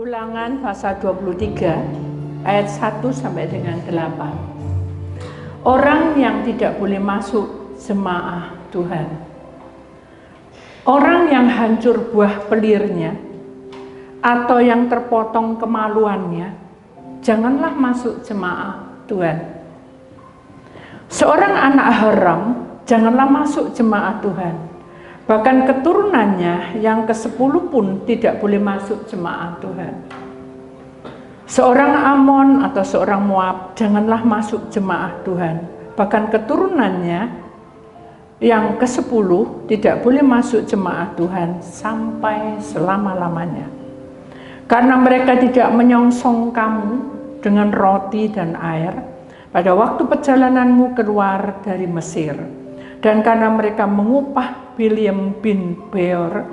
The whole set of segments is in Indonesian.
Ulangan pasal 23 ayat 1 sampai dengan 8. Orang yang tidak boleh masuk jemaah Tuhan. Orang yang hancur buah pelirnya atau yang terpotong kemaluannya, janganlah masuk jemaah Tuhan. Seorang anak haram janganlah masuk jemaah Tuhan. Bahkan keturunannya yang ke-10 pun tidak boleh masuk jemaah Tuhan. Seorang Amon atau seorang Moab janganlah masuk jemaah Tuhan. Bahkan keturunannya yang ke-10 tidak boleh masuk jemaah Tuhan sampai selama-lamanya. Karena mereka tidak menyongsong kamu dengan roti dan air pada waktu perjalananmu keluar dari Mesir. Dan karena mereka mengupah Bileam bin Beor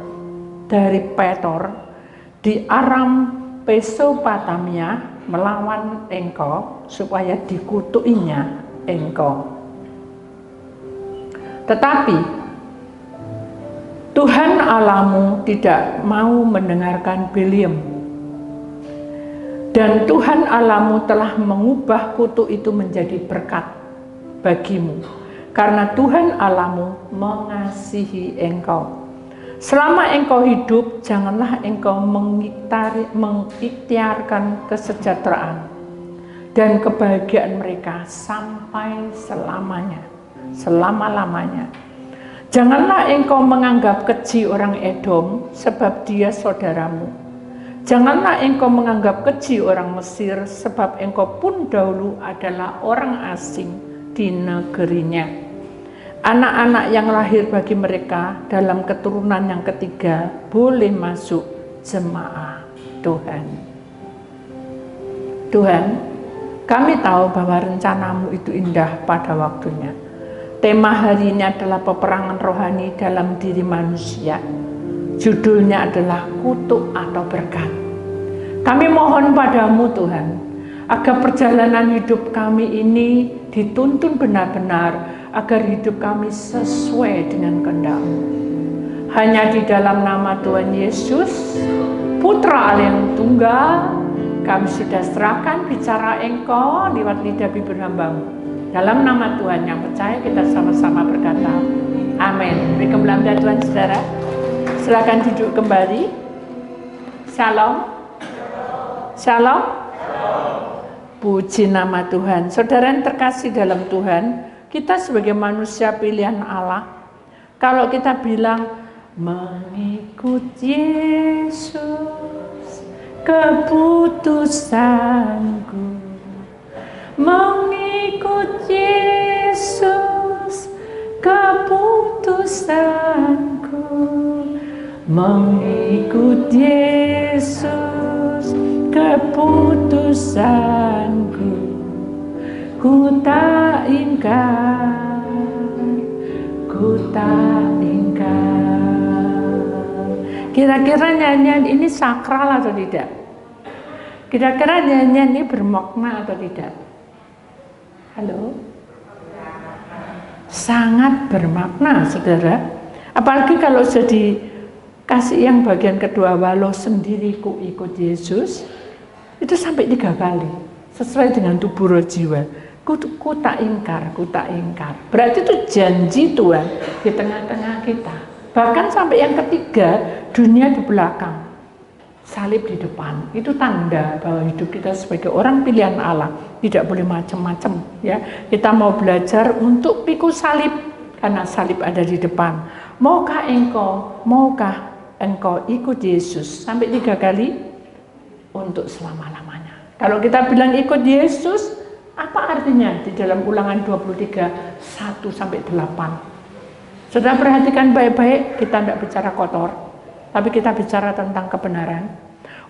dari Petor di Aram Mesopotamia melawan engkau supaya dikutuinya engkau. Tetapi Tuhan Allahmu tidak mau mendengarkan Bileam, dan Tuhan Allahmu telah mengubah kutu itu menjadi berkat bagimu, karena Tuhan Allahmu mengasihi engkau. Selama engkau hidup, janganlah engkau mengikhtiarkan kesejahteraan dan kebahagiaan mereka sampai selamanya, selama-lamanya. Janganlah engkau menganggap keji orang Edom, sebab dia saudaramu. Janganlah engkau menganggap keji orang Mesir, sebab engkau pun dahulu adalah orang asing di negerinya. Anak-anak yang lahir bagi mereka dalam keturunan yang ketiga boleh masuk jemaah Tuhan. Tuhan, kami tahu bahwa rencanamu itu indah pada waktunya. Tema hari ini adalah peperangan rohani dalam diri manusia. Judulnya adalah kutuk atau berkat. Kami mohon padamu Tuhan, agar perjalanan hidup kami ini dituntun benar-benar, agar hidup kami sesuai dengan kehendak-Mu. Hanya di dalam nama Tuhan Yesus, Putra Allah yang tunggal, kami sudah serahkan bicara Engkau lewat lidah bibir hamba-Mu. Dalam nama Tuhan yang percaya, kita sama-sama berkata, amin. Beri kemuliaan Tuhan, saudara. Silakan duduk kembali. Shalom. Shalom. Puji nama Tuhan. Saudara yang terkasih dalam Tuhan, kita sebagai manusia pilihan Allah, kalau kita bilang mengikut Yesus keputusanku, mengikut Yesus keputusanku, mengikut Yesus keputusanku, ku tak ingkar, ku tak ingkar. Kira-kira nyanyian ini sakral atau tidak? Kira-kira nyanyian ini bermakna atau tidak? Halo? Sangat bermakna, saudara. Apalagi kalau sudah dikasih yang bagian kedua, walau sendiriku ikut Yesus, itu sampai 3 kali. Sesuai dengan tubuh roh jiwa. Ku tak ingkar, ku tak ingkar. Berarti itu janji Tuhan di tengah-tengah kita. Bahkan sampai yang ketiga, dunia di belakang, salib di depan. Itu tanda bahwa hidup kita sebagai orang pilihan Allah tidak boleh macam-macam. Ya, kita mau belajar untuk pikul salib karena salib ada di depan. Maukah engkau ikut Yesus sampai 3 kali untuk selama-lamanya. Kalau kita bilang ikut Yesus, apa artinya di dalam Ulangan 23 1 sampai 8? Saudara perhatikan baik-baik, kita tidak bicara kotor, tapi kita bicara tentang kebenaran.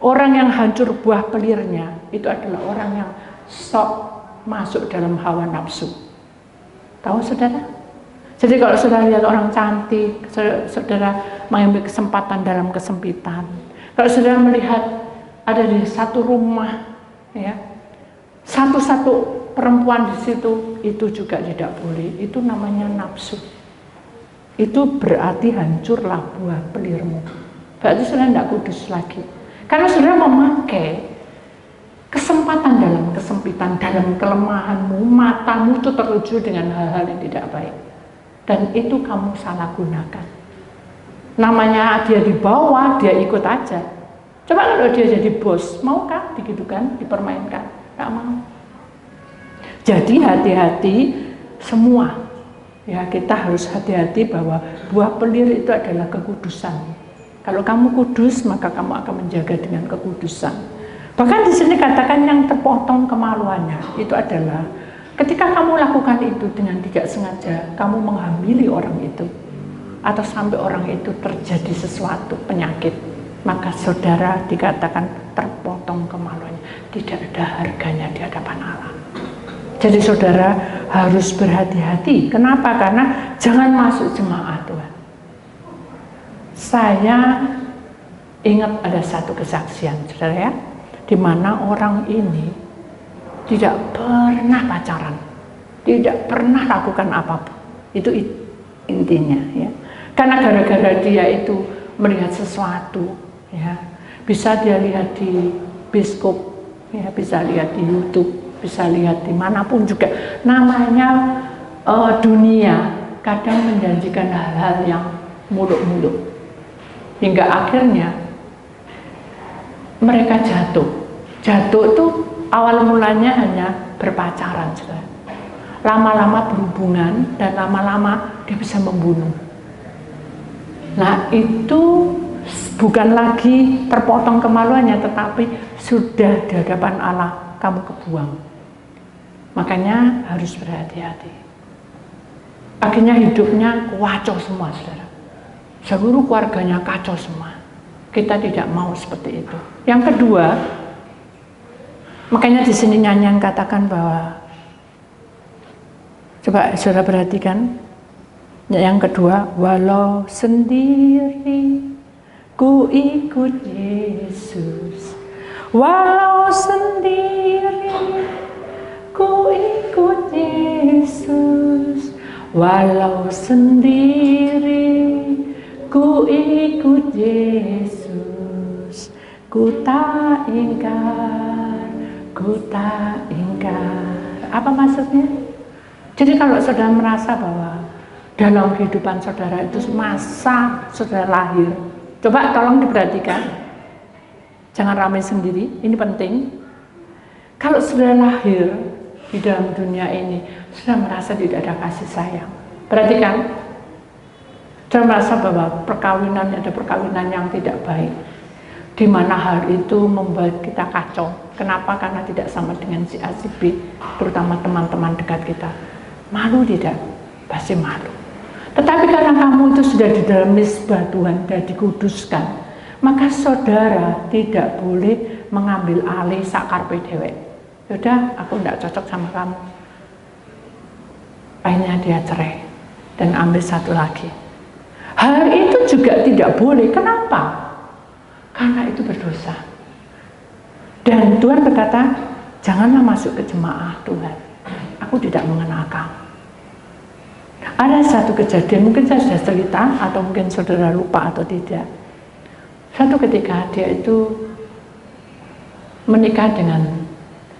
Orang yang hancur buah pelirnya itu adalah orang yang sok masuk dalam hawa nafsu. Tahu saudara? Jadi kalau saudara lihat orang cantik, saudara mengambil kesempatan dalam kesempitan. Kalau saudara melihat ada di satu rumah, ya, satu-satu perempuan di situ, itu juga tidak boleh. Itu namanya nafsu. Itu berarti hancurlah buah pelirmu. Berarti sudah tidak kudus lagi. Karena saudara memakai kesempatan dalam kesempitan, dalam kelemahanmu, matamu itu tertuju dengan hal-hal yang tidak baik. Dan itu kamu salah gunakan. Namanya dia di bawah, dia ikut aja. Coba kalau dia jadi bos, maukah digitukan, dipermainkan? Nggak mau. Jadi hati-hati semua. Ya, kita harus hati-hati bahwa buah pelir itu adalah kekudusan. Kalau kamu kudus, maka kamu akan menjaga dengan kekudusan. Bahkan di sini katakan yang terpotong kemaluannya, itu adalah ketika kamu lakukan itu dengan tidak sengaja, kamu menghamili orang itu, atau sampai orang itu terjadi sesuatu penyakit, maka saudara dikatakan terpotong kemaluannya, tidak ada harganya di hadapan Allah. Jadi saudara harus berhati-hati. Kenapa? Karena jangan masuk jemaat Tuhan. Saya ingat ada satu kesaksian, saudara ya, di mana orang ini tidak pernah pacaran, tidak pernah lakukan apapun. Itu intinya ya. Karena gara-gara dia itu melihat sesuatu, ya, bisa dia lihat di Biskop, ya, bisa lihat di YouTube, bisa lihat dimanapun juga. Namanya dunia kadang menjanjikan hal-hal yang muluk-muluk, hingga akhirnya mereka jatuh itu awal mulanya hanya berpacaran, lama-lama berhubungan, dan lama-lama dia bisa membunuh. Nah itu bukan lagi terpotong kemaluannya, tetapi sudah di hadapan Allah kamu kebuang. Makanya harus berhati-hati. Akhirnya hidupnya kacau semua, saudara. Seluruh keluarganya kacau semua. Kita tidak mau seperti itu. Yang kedua, makanya di sini nyanyian katakan bahwa, coba saudara perhatikan, yang kedua, walau sendiri ku ikut Yesus, walau sendiri ku ikut Yesus, walau sendiri ku ikut Yesus, ku tak ingkar, ku tak ingkar. Apa maksudnya? Jadi kalau saudara merasa bahwa dalam kehidupan saudara itu masa saudara lahir, coba tolong diperhatikan, jangan ramai sendiri, ini penting. Kalau saudara lahir di dalam dunia ini, sudah merasa tidak ada kasih sayang. Perhatikan, sudah merasa bahwa perkawinan ada perkawinan yang tidak baik, di mana hal itu membuat kita kacau. Kenapa? Karena tidak sama dengan si A, si B, terutama teman-teman dekat kita. Malu tidak? Pasti malu. Tetapi karena kamu itu sudah di dalam misbah Tuhan, sudah dikuduskan, maka saudara tidak boleh mengambil alih sakar dewek. Sudah, aku tidak cocok sama kamu. Akhirnya dia cerai dan ambil satu lagi. Hal itu juga tidak boleh. Kenapa? Karena itu berdosa. Dan Tuhan berkata, janganlah masuk ke jemaah Tuhan. Aku tidak mengenal kamu. Ada satu kejadian, mungkin saya sudah cerita atau mungkin saudara lupa atau tidak. Satu ketika dia itu menikah dengan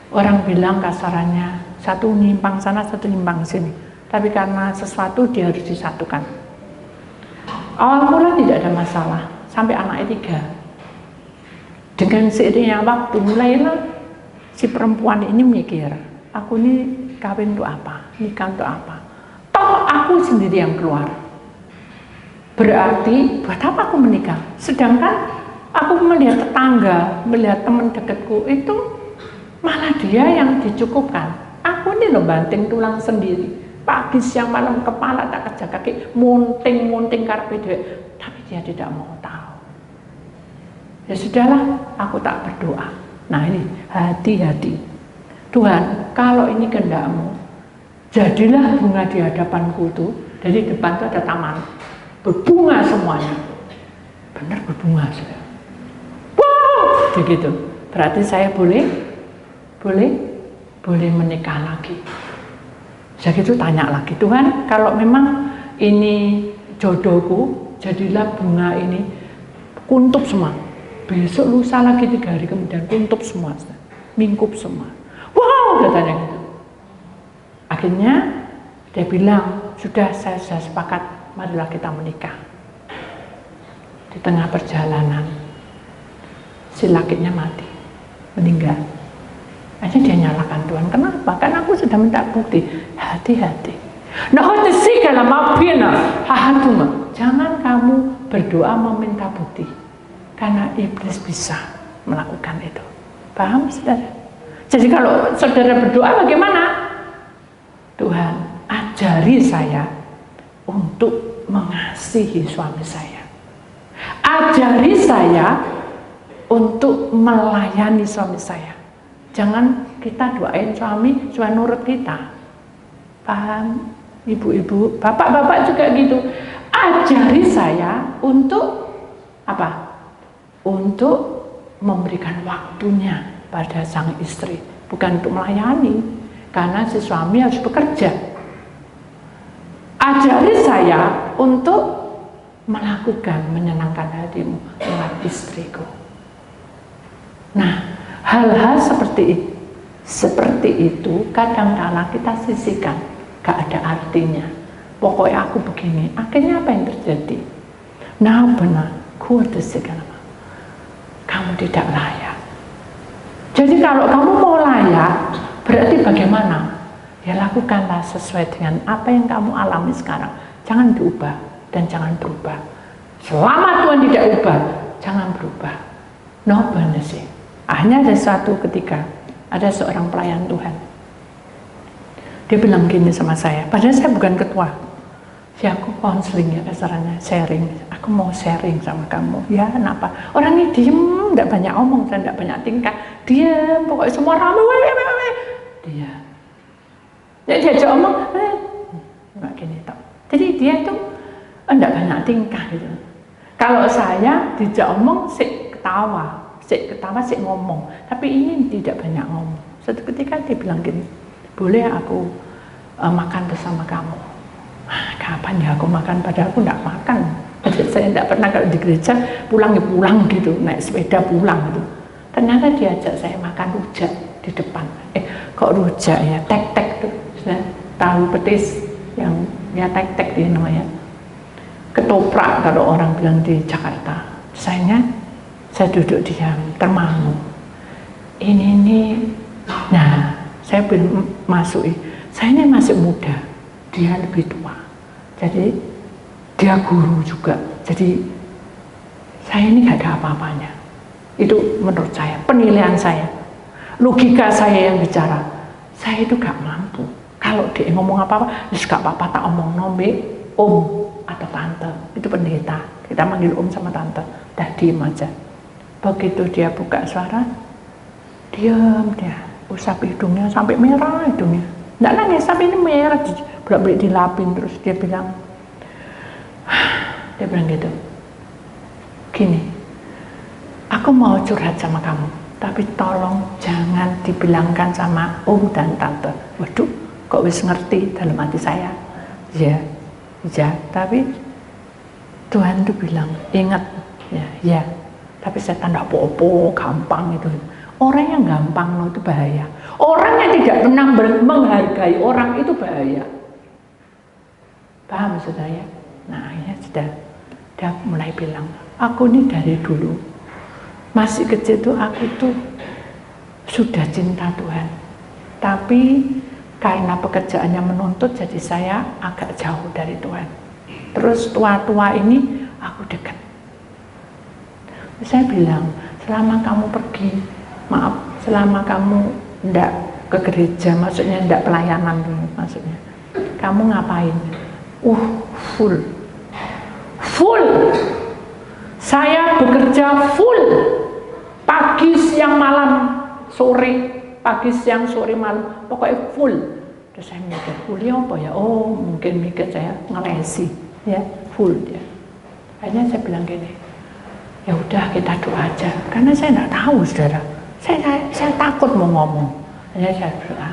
orang, bilang kasarannya, satu nyimpang sana, satu nyimpang sini. Tapi karena sesuatu dia harus disatukan. Awal mula tidak ada masalah, sampai anaknya 3. Dengan seiringnya waktu, mulailah si perempuan ini mikir, aku ini kawin untuk apa, nikah untuk apa. Toh aku sendiri yang keluar. Berarti buat apa aku menikah? Sedangkan aku melihat tetangga, melihat teman dekatku itu malah dia yang dicukupkan. Aku ini loh banting tulang sendiri, pagi siang malam kepala tak kerja kaki, munting karpe dhewe, tapi dia tidak mau tahu. Ya sudahlah, aku tak berdoa. Nah ini hati-hati. Tuhan, kalau ini kehendak-Mu, jadilah bunga di hadapanku tuh. Dari depan tuh ada taman, berbunga semuanya. Benar berbunga, saudara. Wow, begitu. Berarti saya boleh menikah lagi. Jadi itu tanya lagi, Tuhan, kalau memang ini jodohku, jadilah bunga ini kuntup semua. besok lusa lagi 3 hari kemudian tutup semua, mingkup semua. Wow, katanya gitu. Akhirnya dia bilang, sudah saya sepakat, marilah kita menikah. Di tengah perjalanan, si lakinya mati, meninggal. Akhirnya dia nyalakan Tuhan. Kenapa? Karena aku sudah minta bukti. Hati-hati. Jangan kamu berdoa meminta bukti, karena iblis bisa melakukan itu. Paham, saudara? Jadi kalau saudara berdoa bagaimana? Tuhan, ajari saya untuk mengasihi suami saya. Ajari saya untuk melayani suami saya. Jangan kita doain suami supaya nurut kita. Paham? Ibu-ibu, bapak-bapak juga gitu. Ajari saya untuk apa? Untuk memberikan waktunya pada sang istri, bukan untuk melayani, karena si suami harus bekerja. Ajari saya untuk melakukan menyenangkan hatimu lewat istriku. Nah, hal-hal seperti itu kadang-kala kita sisihkan, gak ada artinya. Pokoknya aku begini, akhirnya apa yang terjadi? Nah benar, kamu tidak layak. Jadi kalau kamu mau layak, berarti bagaimana? Ya lakukanlah sesuai dengan apa yang kamu alami sekarang. Jangan diubah dan jangan berubah. Selama Tuhan tidak ubah, jangan berubah. No benar sih. Akhirnya ada suatu ketika, ada seorang pelayan Tuhan. Dia bilang gini sama saya, padahal saya bukan ketua. Ya aku konseling ya kasarannya, sharing. Aku mau sharing sama kamu. Ya kenapa? Orangnya diem, tidak banyak omong dan tidak banyak tingkah. Dia pokoknya semua ramai. Dia. Ya diajak omong, nggak gini tak. Jadi dia tuh tidak banyak tingkah gitu. Kalau saya dijak omong, sik ketawa, sik ngomong. Tapi ini tidak banyak ngomong. Suatu ketika dia bilang gini, boleh aku makan bersama kamu? Kapan ya aku makan? Padahal aku tidak makan. Saya tidak pernah kalau di gereja pulang ya pulang gitu, naik sepeda pulang gitu. Ternyata diajak saya makan rujak di depan. Kok rujak ya? Tek-tek tuh, tahu petis yang ya tek-tek dia namanya. Ketoprak kalau orang bilang di Jakarta. Saya duduk diam, termangu. Ini. Nah, saya belum masuk. Saya ini masih muda, dia lebih tua. Jadi dia guru juga. Jadi saya ini gak ada apa-apanya. Itu menurut saya, penilaian saya, logika saya yang bicara. Saya itu gak mampu. Kalau dia ngomong apa-apa, gak apa-apa tak omong nombe, om atau tante. Itu pendeta. Kita manggil om sama tante. Dah diem aja. Begitu dia buka suara, diam dia. Usap hidungnya sampai merah hidungnya. Nggak nangis, tapi ini merah, berat-berat dilapin. Terus dia bilang gitu, gini, aku mau curhat sama kamu, tapi tolong jangan dibilangkan sama om dan tante. Waduh, kok wis ngerti dalam hati saya. Ya, tapi Tuhan tuh bilang, ingat, ya, tapi saya tanda apa-apa, gampang itu. Orang yang gampang itu bahaya. Orang yang tidak pernah menghargai orang itu bahaya. Paham maksud saya? Nah, akhirnya dia mulai bilang, aku ini dari dulu masih kecil tuh aku tuh sudah cinta Tuhan. Tapi karena pekerjaannya menuntut, jadi saya agak jauh dari Tuhan. Terus tua-tua ini aku dekat. Saya bilang, selama kamu pergi, selama kamu enggak ke gereja, maksudnya enggak pelayanan dulu, maksudnya kamu ngapain? Full. Saya bekerja full, pagi, siang, malam, sore, pagi, siang, sore, malam, pokoknya full. Terus saya mikir, fullnya apa ya? Oh, mungkin mikir saya ngelesi, ya, full dia. Akhirnya saya bilang gini, ya udah kita doa aja, karena saya enggak tahu, saudara. Saya takut mau ngomong. Hanya saya berdoa.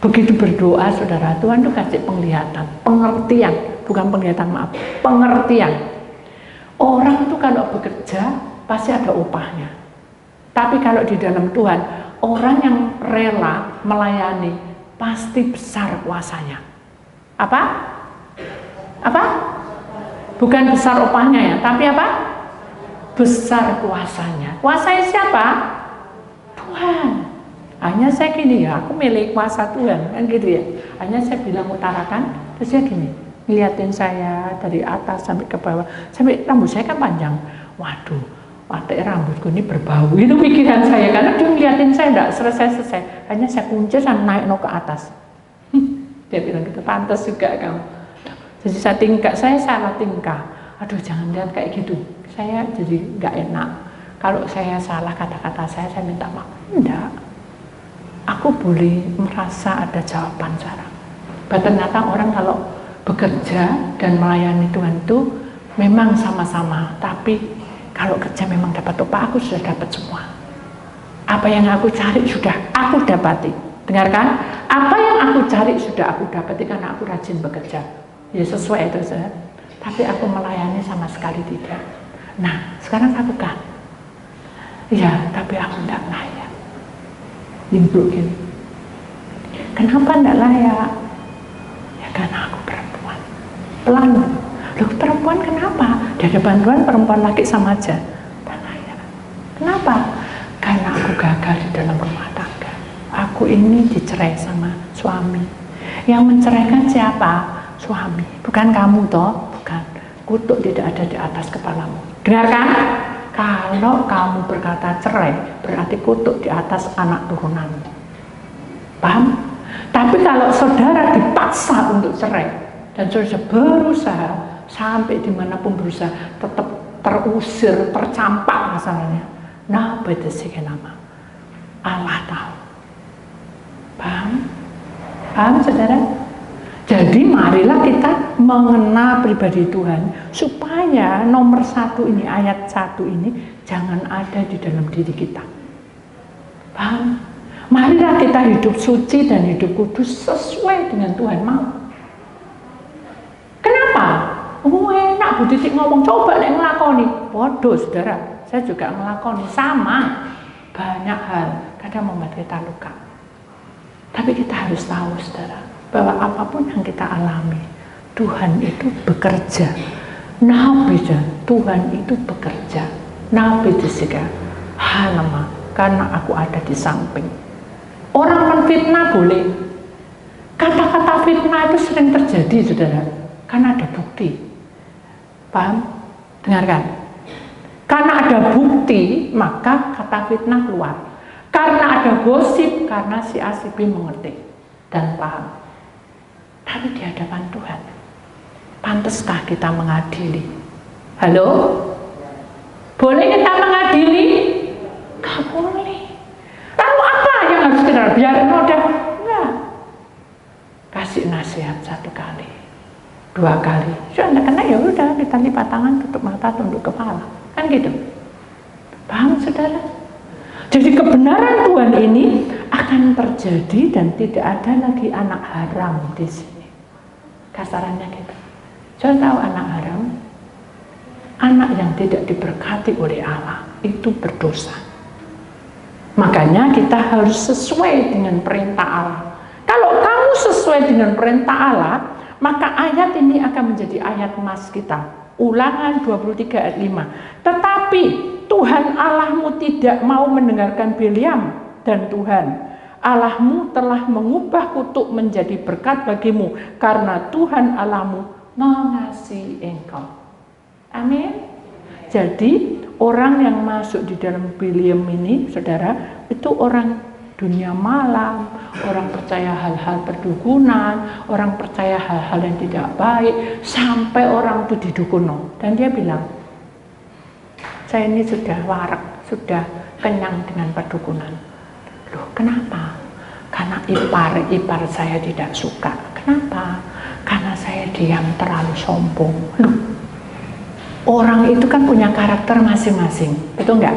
Begitu berdoa, saudara, Tuhan tuh kasih penglihatan, pengertian, bukan penglihatan, maaf, pengertian. Orang tuh kalau bekerja pasti ada upahnya. Tapi kalau di dalam Tuhan, orang yang rela melayani pasti besar kuasanya. Apa? Apa? Bukan besar upahnya ya, tapi apa? Besar kuasanya. Kuasanya siapa? Tuhan. Hanya saya gini ya, aku milik kuasa Tuhan, kan gitu ya. Hanya saya bilang utarakan, terus dia gini, ngeliatin saya dari atas sampai ke bawah, sampai rambut saya kan panjang. Waduh, watak rambutku ini berbau, itu pikiran saya, karena dia ngeliatin saya enggak selesai-selesai. Hanya saya kunci dan naik ke atas. Dia bilang gitu, pantas juga kamu. Jadi saya salah tingkah. Aduh, jangan lihat kayak gitu. Saya jadi nggak enak. Kalau saya salah kata-kata saya minta maaf. Enggak. Aku boleh merasa ada jawaban cara. Ternyata orang kalau bekerja dan melayani Tuhan itu memang sama-sama. Tapi kalau kerja memang dapat upah, aku sudah dapat semua. Apa yang aku cari sudah aku dapati. Dengarkan, apa yang aku cari sudah aku dapati karena aku rajin bekerja. Ya sesuai itu saya. Tapi aku melayani sama sekali tidak. Nah, sekarang lakukan. Ya, tapi aku tidak layak. Dimbruk gini. Kenapa tidak layak? Ya karena aku perempuan. Pelan. Loh, perempuan kenapa? Di hadapan Tuhan perempuan laki sama aja. Tidak layak. Kenapa? Karena aku gagal di dalam rumah tangga. Aku ini dicerai sama suami. Yang menceraikan siapa? Suami. Bukan kamu toh, bukan. Kutuk tidak ada di atas kepalamu. Dengarkan? Kalau kamu berkata cerai, berarti kutuk di atas anak turunanmu. Paham? Tapi kalau saudara dipaksa untuk cerai, dan saudara berusaha, sampai dimanapun berusaha, tetap terusir, tercampak masalahnya. Nah, beda sih nama. Allah tahu. Paham? Paham saudara? Jadi marilah kita mengenal pribadi Tuhan supaya nomor 1 ini, ayat 1 ini jangan ada di dalam diri kita. Paham? Marilah kita hidup suci dan hidup kudus sesuai dengan Tuhan mau. Kenapa? Oh enak Bu Titik ngomong, coba nek ngelakoni. Bodoh saudara, saya juga ngelakoni sama. Banyak hal kadang membuat kita luka. Tapi kita harus tahu saudara, bahwa apapun yang kita alami, Tuhan itu bekerja. Nah beda, Tuhan itu bekerja. Nah beda juga, halama, karena aku ada di samping. Orang menfitnah boleh. Kata-kata fitnah itu sering terjadi, saudara, karena ada bukti. Paham? Dengarkan. Karena ada bukti, maka kata fitnah keluar. Karena ada gosip, karena si A si B mengerti dan paham. Tapi di hadapan Tuhan, pantaskah kita mengadili? Halo? Boleh kita mengadili? Gak boleh. Lalu apa yang harus kita biarin udah? Enggak. Kasih nasihat 1 kali, 2 kali. Sudah kena ya udah, kita lipat tangan, tutup mata, tunduk kepala. Kan gitu. Paham saudara? Jadi kebenaran Tuhan ini akan terjadi dan tidak ada lagi anak haram di sini. Kasarannya gitu. Saya tahu anak haram, anak yang tidak diberkati oleh Allah itu berdosa. Makanya kita harus sesuai dengan perintah Allah. Kalau kamu sesuai dengan perintah Allah, maka ayat ini akan menjadi ayat emas kita. Ulangan 23 ayat 5. Tetapi Tuhan Allahmu tidak mau mendengarkan Bileam, dan Tuhan Allahmu telah mengubah kutuk menjadi berkat bagimu karena Tuhan Allahmu mengasihi engkau. Amin. Jadi orang yang masuk di dalam Bileam ini, saudara, itu orang dunia malam, orang percaya hal-hal perdukunan, orang percaya hal-hal yang tidak baik, sampai orang itu didukuno. Dan dia bilang, saya ini sudah warak, sudah kenyang dengan perdukunan. Loh, kenapa? Karena ipar saya tidak suka. Kenapa? Karena saya diam terlalu sombong. Loh, orang itu kan punya karakter masing-masing, betul nggak?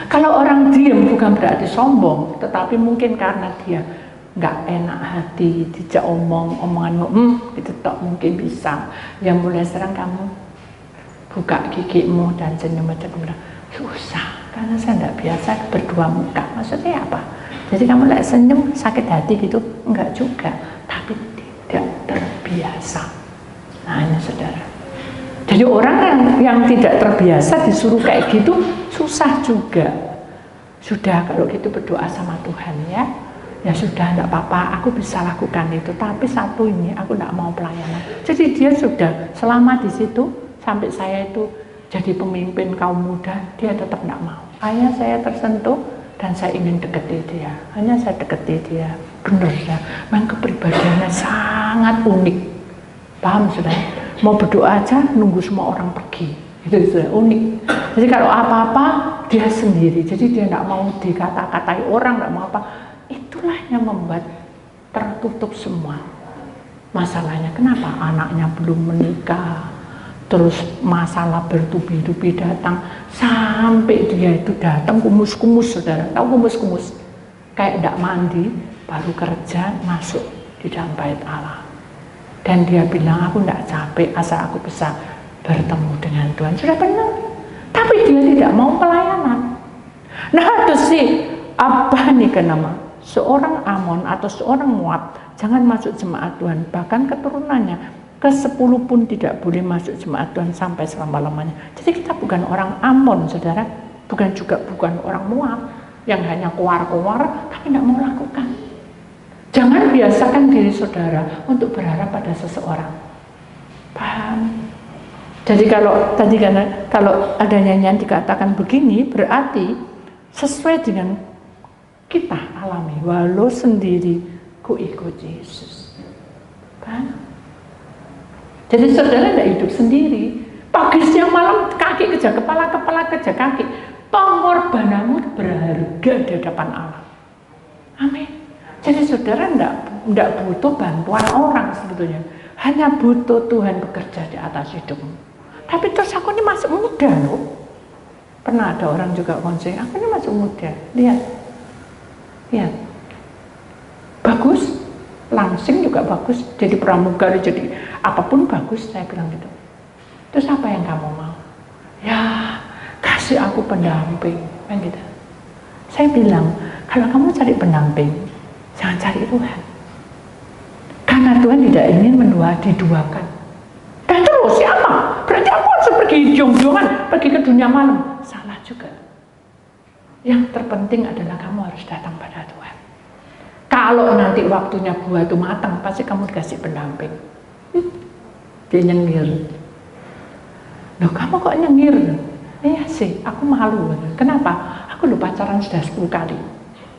Kalau orang diam bukan berarti sombong, tetapi mungkin karena dia nggak enak hati, dijak omonganmu, itu tak mungkin bisa. Yang mulai sekarang kamu buka gigimu dan senyum aja, Susah, karena saya tidak biasa berdua muka. Maksudnya apa? Jadi kamu lagi senyum sakit hati gitu? Enggak juga, tapi tidak terbiasa. Nah ini saudara. Jadi orang yang tidak terbiasa disuruh kayak gitu susah juga. Sudah kalau gitu berdoa sama Tuhan ya. Ya sudah, enggak apa-apa, aku bisa lakukan itu. Tapi satu ini, aku enggak mau pelayanan. Jadi dia sudah selama di situ, sampai saya itu jadi pemimpin kaum muda, dia tetap enggak mau. Hanya saya tersentuh, dan saya ingin deketi dia. Hanya saya deketi dia. Benar ya, memang kepribadiannya sangat unik. Paham sudah? Mau berdoa aja, nunggu semua orang pergi. Itu sudah unik. Jadi kalau apa-apa, dia sendiri. Jadi dia enggak mau dikata-katai orang, enggak mau apa. Itulah yang membuat tertutup semua masalahnya. Kenapa anaknya belum menikah, terus masalah bertubi-tubi datang, sampai dia itu datang kumus-kumus, saudara. Tahu kumus-kumus? Kayak tidak mandi, baru kerja, masuk di dalam bait Allah. Dan dia bilang, aku tidak capek asal aku bisa bertemu dengan Tuhan. Sudah benar. Tapi dia tidak mau pelayanan. Nah itu sih, apa nih kenapa? Seorang Amon atau seorang Moab jangan masuk jemaat Tuhan, bahkan keturunannya ke-10 pun tidak boleh masuk jemaat Tuhan sampai selama-lamanya. Jadi kita bukan orang Amon, saudara, bukan orang Moab yang hanya keluar-keluar tapi tidak mau lakukan. Jangan biasakan diri saudara untuk berharap pada seseorang. Paham? Jadi kalau tadi kalau ada nyanyian dikatakan begini, berarti sesuai dengan kita alami, walau sendiri ku ikut Yesus. Kan? Jadi saudara tidak hidup sendiri. Pagi siang malam kaki kerja kepala, kepala kerja kaki. Pengorbananmu berharga di hadapan Allah. Amin. Jadi saudara tidak butuh bantuan orang sebetulnya. Hanya butuh Tuhan bekerja di atas hidupmu. Tapi terus aku ini masih muda loh. Pernah ada orang juga konseng, aku ini masih muda. Lihat. Bagus, langsing juga bagus, jadi pramugari, jadi apapun bagus, saya bilang gitu. Terus apa yang kamu mau? Ya, kasih aku pendamping, kan gitu. Saya bilang, kalau kamu cari pendamping, jangan cari Tuhan. Karena Tuhan tidak ingin diduakan. Dan terus siapa? Berarti aku harus pergi jong-jongan, pergi ke dunia malam. Salah juga. Yang terpenting adalah kamu harus datang pada Tuhan. Kalau nanti waktunya buah itu matang, pasti kamu dikasih pendamping. Dia nyengir. Loh kamu kok nyengir? Iya sih, aku malu. Kenapa? Aku udah pacaran sudah 10 kali.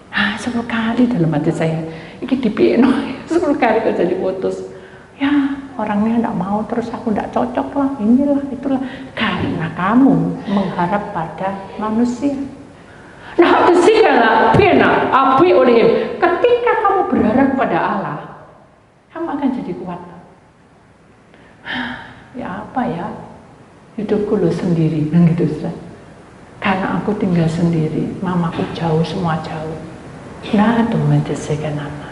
10 kali dalam hati saya. Ini dipino 10 kali kok jadi putus. Ya orangnya enggak mau, terus aku enggak cocok lah, inilah, itulah. Karena kamu mengharap pada manusia. Nah, segala pena api oleh ketika kamu berharap pada Allah, kamu akan jadi kuat. Ya apa ya, hidupku lo sendiri, kan gitu Ustaz. Karena aku tinggal sendiri, mamaku jauh, semua jauh. Nah, itu menjadikan nama.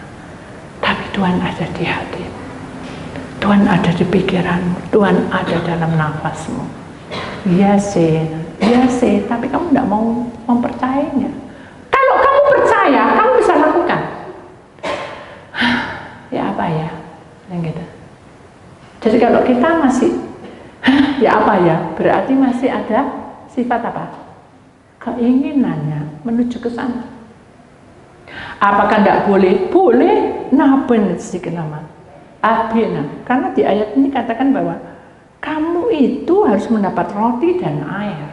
Tapi Tuhan ada di hatimu, Tuhan ada di pikiranmu, Tuhan ada dalam nafasmu. Iya sih, tapi kamu tidak mau mempercayainya. Kalau kamu percaya, kamu bisa lakukan. Ya apa ya, yang gitu. Jadi kalau kita masih, ya apa ya, berarti masih ada sifat apa? Keinginannya menuju ke sana. Apakah tidak boleh? Boleh. Nah, benar sih kenapa? Abina. Karena di ayat ini katakan bahwa kamu itu harus mendapat roti dan air.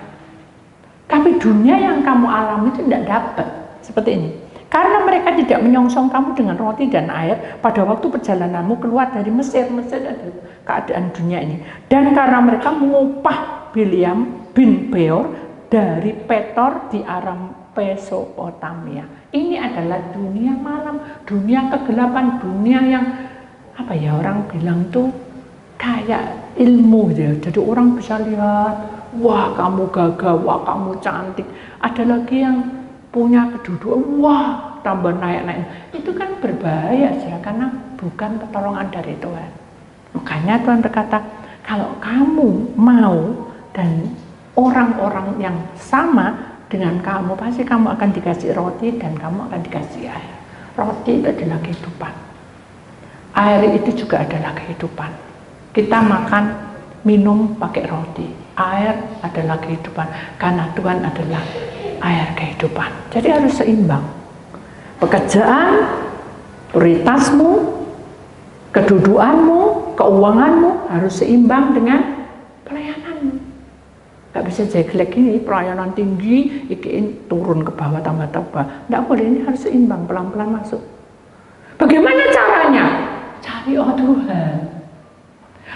Tapi dunia yang kamu alami itu tidak dapat. Seperti ini. Karena mereka tidak menyongsong kamu dengan roti dan air pada waktu perjalananmu keluar dari Mesir. Mesir ada keadaan dunia ini. Dan karena mereka mengupah Bileam bin Beor dari Petor di Aram Mesopotamia. Ini adalah dunia malam, dunia kegelapan, dunia yang apa ya orang bilang tuh kayak ilmu ya. Jadi orang bisa lihat, wah kamu gagah, wah kamu cantik. Ada lagi yang punya kedudukan, wah tambah naik-naik. Itu kan berbahaya ya, karena bukan pertolongan dari Tuhan. Makanya Tuhan berkata, kalau kamu mau dan orang-orang yang sama dengan kamu, pasti kamu akan dikasih roti dan kamu akan dikasih air. Roti itu adalah kehidupan. Air itu juga adalah kehidupan. Kita makan, minum pakai roti. Air adalah kehidupan, karena Tuhan adalah air kehidupan. Jadi harus seimbang. Pekerjaan, prioritasmu, kedudukanmu, keuanganmu harus seimbang dengan pelayananmu. Gak bisa jelek ini, pelayanan tinggi, ikiin turun ke bawah tambah-tambah. Gak boleh, ini harus seimbang, pelan-pelan masuk. Bagaimana caranya? Cari Tuhan.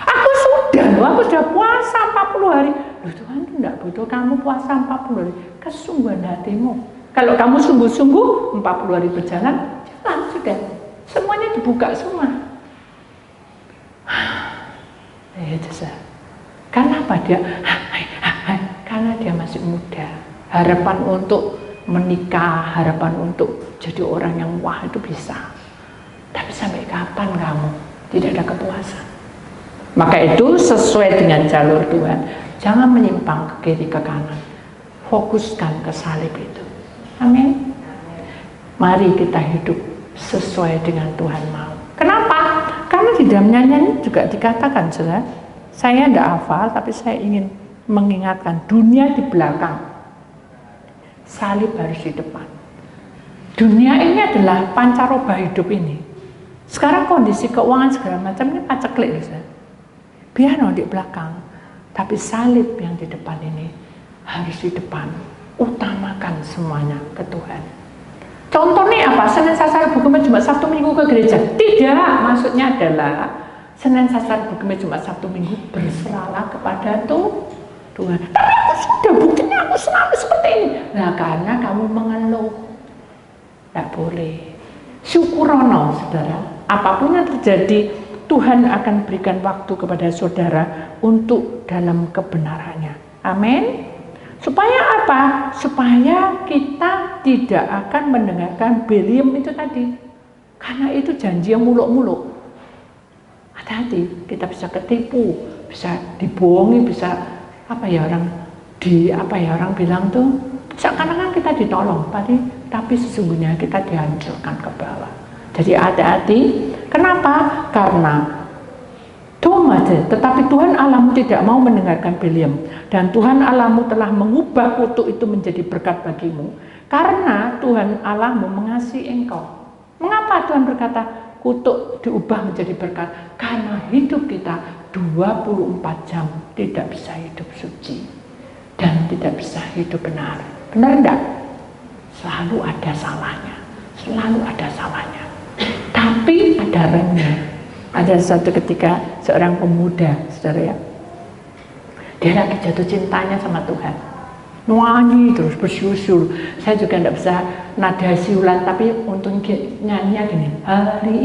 Aku sudah puasa 40 hari. Loh, Tuhan itu tidak butuh kamu puasa 40 hari. Kesungguhan hatimu. Kalau kamu sungguh-sungguh 40 hari berjalan, jalan sudah. Semuanya dibuka semua. Itu sah. Karena apa dia? Karena dia masih muda. Harapan untuk menikah, harapan untuk jadi orang yang wah itu bisa. Tapi sampai kapan kamu tidak ada kepuasan? Maka itu sesuai dengan jalur Tuhan. Jangan menyimpang ke kiri ke kanan. Fokuskan ke salib itu. Amin. Mari kita hidup sesuai dengan Tuhan mau. Kenapa? Karena di dalam nyanyian juga dikatakan, saudara. Saya tidak hafal, tapi saya ingin mengingatkan dunia di belakang, salib harus di depan. Dunia ini adalah pancaroba hidup ini. Sekarang kondisi keuangan segala macam ini paceklik, saudara. Biar di belakang, tapi salib yang di depan ini harus di depan. Utamakan semuanya ke Tuhan. Contohnya apa? Senin Selasa Rabu Kamis Jumat Sabtu Minggu ke gereja? Tidak, maksudnya adalah Senin Selasa Rabu Kamis Jumat Sabtu Minggu berserahlah kepada Tuhan. Tapi aku sudah buktinya aku selalu seperti ini. Nah, karena kamu mengeluh, tidak boleh. Syukurono, saudara. Apapun yang terjadi, Tuhan akan berikan waktu kepada saudara untuk dalam kebenarannya. Amin. Supaya apa? Supaya kita tidak akan mendengarkan Belium itu tadi. Karena itu janji yang muluk-muluk. Hati-hati, kita bisa ketipu, bisa dibohongi, bisa orang bilang tuh seakan-akan kita ditolong, tapi sesungguhnya kita dihancurkan ke bawah. Jadi hati-hati. Kenapa? Karena tetapi Tuhan Allahmu tidak mau mendengarkan Belium, dan Tuhan Allahmu telah mengubah kutuk itu menjadi berkat bagimu, karena Tuhan Allahmu mengasihi engkau. Mengapa Tuhan berkata kutuk diubah menjadi berkat? Karena hidup kita 24 jam tidak bisa hidup suci dan tidak bisa hidup benar. Benar enggak? Selalu ada salahnya, selalu ada salahnya. Tapi ada remnya. Ada suatu ketika seorang pemuda, saudara ya, dia lagi jatuh cintanya sama Tuhan, nyanyi terus bersyukur. Saya juga tidak bisa nada siulan, tapi untuk nyanyinya gini. Hari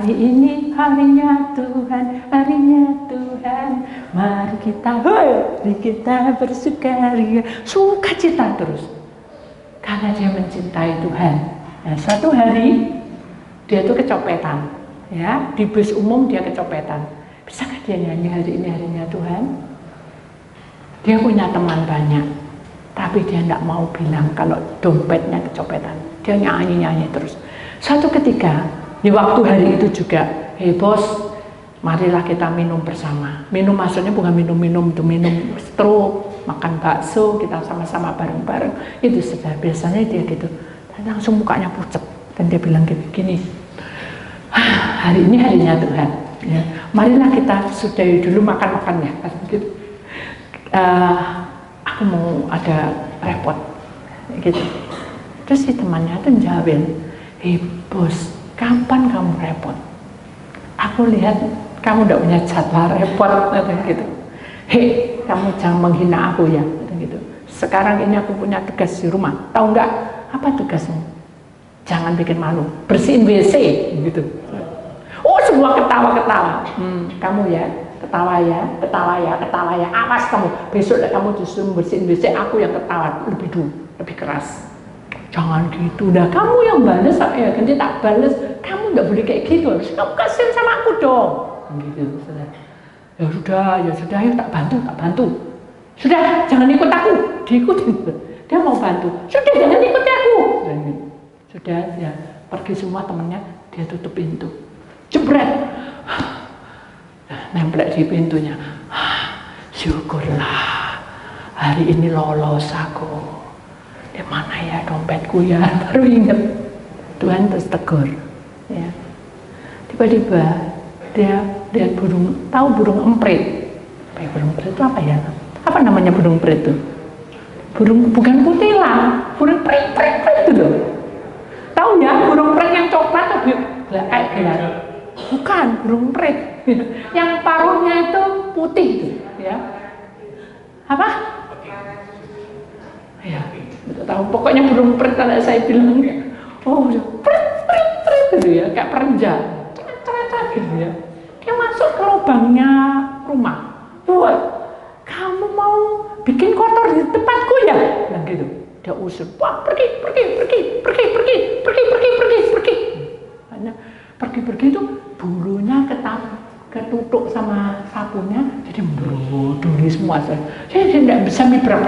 ini harinya Tuhan, mari kita bersukaria, sukacita terus, karena dia mencintai Tuhan. Nah, suatu hari dia tuh kecopetan, ya, di bus umum dia kecopetan. Bisakah dia nyanyi hari ini harinya Tuhan? Dia punya teman banyak, tapi dia tidak mau bilang kalau dompetnya kecopetan. Dia nyanyi terus. Suatu ketika di waktu hari itu juga, hey bos, marilah kita minum bersama. Minum maksudnya bukan minum itu minum stroke, makan bakso, kita sama-sama bareng-bareng. Itu sudah biasanya dia gitu. Dan langsung mukanya pucat. Dan dia bilang gini, hari ini harinya Tuhan, ya, marilah kita sudahi dulu makan-makannya. Gitu. Aku mau ada repot, gitu. Terus si temannya tuh jawabin, hei bos, kapan kamu repot? Aku lihat kamu udah punya jadwal repot, gitu. Hei, kamu jangan menghina aku ya, gitu. Sekarang ini aku punya tugas di rumah, tahu nggak? Apa tugasmu? Jangan bikin malu, bersihin WC, gitu. Oh, semua ketawa-ketawa. Kamu ya, ketawa ya. Awas kamu, besok kamu justru bersihin WC, aku yang ketawa lebih dulu, lebih keras. Jangan gitu, dah kamu yang balas, ya ganti tak balas. Kamu nggak boleh kayak gitu, harus kamu kasihin sama aku dong. Gitu, sudah. Ya sudah, tak bantu. Sudah, jangan ikut aku. Diikutin. Dia mau bantu. Sudah, jangan ikut aku. Sudah, ya pergi semua temennya, dia tutup pintu. Jebret. Nemplek di pintunya. Syukurlah, hari ini lolos aku. Di mana ya dompetku ya? Baru ingat. Tuhan terus tegur. Ya. Tiba-tiba dia lihat burung, tahu burung emprit. Burung emprit itu apa ya? Apa namanya burung emprit itu? Burung bukan kutilang, burung prit itu loh. Tahu ya burung emprit yang coklat atau kayak gelar? Bukan burung emprit, yang paruhnya itu putih itu, ya. Apa? Ya, tidak tahu. Pokoknya burung emprit kalau saya bilang, oh, prit gitu ya, kayak perenjak, gitu ya. Dia masuk ke lubangnya rumah. Wah, kamu mau bikin kotor di tempatku ya? Nah gitu. Dia usir. Wah, pergi. Hanya pergi itu bulunya ketutuk sama sapunya, jadi menduli semua. Saya tidak bisa mibrang.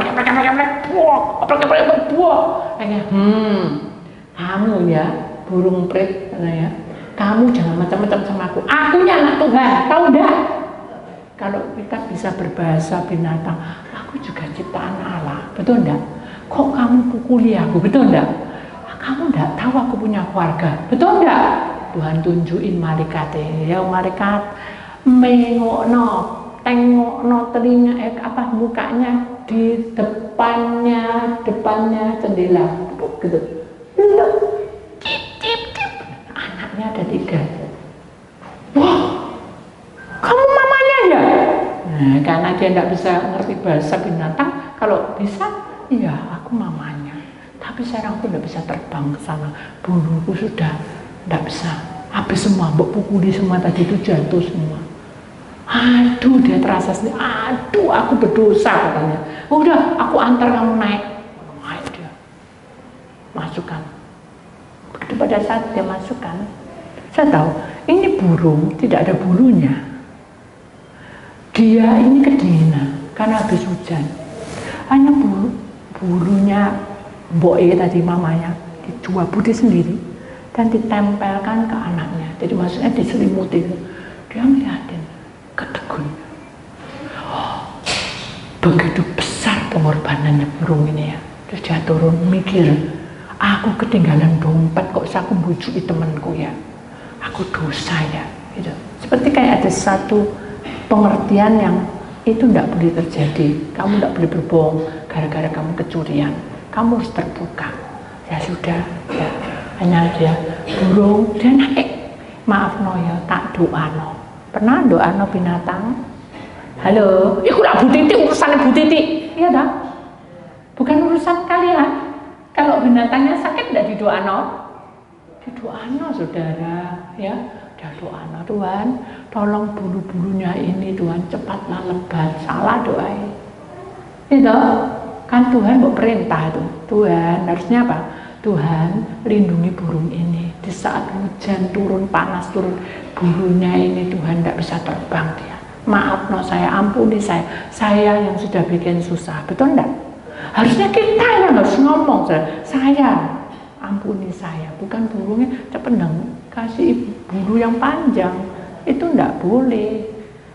Kamu ya, burung prit, ya. Kamu jangan macam-macam sama aku. Aku anak Tuhan, tahu enggak? Kalau kita bisa berbahasa binatang, aku juga ciptaan Allah, betul enggak? Kok kamu pukuli aku, betul enggak? Kamu enggak tahu aku punya keluarga, betul enggak? Tuhan tunjukin malaikatnya, ya malaikat mengokno, tengokno telinga, mukanya di depannya jendela, gitu. Anaknya ada 3. Wah, kamu mamanya ya? Nah, karena dia tidak bisa ngerti bahasa binatang, kalau bisa, iya aku mamanya. Tapi sekarang aku tidak bisa terbang ke sana, buluku sudah tidak bisa. Habis semua, mbok pukuli semua tadi itu jatuh semua. Aduh, dia terasa sendiri. Aduh, aku berdosa katanya. Udah, aku antar kamu naik. Naik dia, masukkan. Begitu pada saat dia masukkan, saya tahu ini burung tidak ada bulunya. Dia ini kedinginan karena habis hujan. Hanya bulunya Mbok tadi mamanya dicuabuti sendiri dan ditempelkan ke anaknya. Jadi maksudnya diselimuti. Dia ngeliatin ketegun. Begitu besar pengorbanannya burung ini ya. Terus dia turun mikir, aku ketinggalan dompet kok saya membujuki temanku ya. Aku dosa ya. Gitu. Seperti kayak ada satu pengertian yang itu tidak boleh terjadi. Kamu tidak boleh berbohong gara-gara kamu kecurian. Kamu harus terbuka. Ya sudah, ya. Hanya dia burung, dia naik. Maaf no ya, tak doa no. Pernah doa no binatang? Halo, iku lah Bu Titi, urusan Bu Titi. Iya tak? Bukan urusan kalian. Kalau binatangnya sakit tidak didoa no? Didoa no saudara, ya. Dia doa no, Tuhan, tolong bulu-bulunya ini Tuhan cepatlah lebat. Salah doain. Itu. Kan Tuhan mau perintah itu. Tuhan harusnya apa? Tuhan lindungi burung ini. Di saat hujan turun, panas turun, bulunya ini Tuhan tidak bisa terbang dia. Maaf no, saya ampuni saya yang sudah bikin susah. Betul enggak? Harusnya kita yang harus ngomong. Saya ampuni saya, bukan burungnya cependang kasih bulu yang panjang. Itu enggak boleh.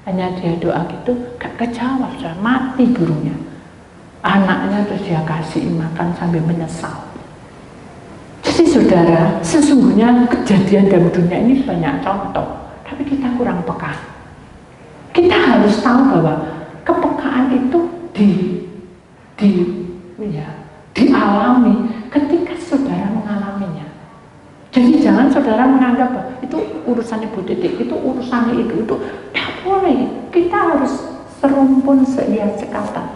Hanya dia doa gitu, gak kejawab, mati burungnya. Anaknya terus dia kasih makan sambil menyesal. Jadi saudara, sesungguhnya kejadian dalam dunia ini banyak contoh, tapi kita kurang peka. Kita harus tahu bahwa kepekaan itu dialami ketika saudara mengalaminya. Jadi jangan saudara menganggap bahwa itu urusannya Bu Titik, itu urusannya itu tidak boleh. Kita harus serumpun seia sekata.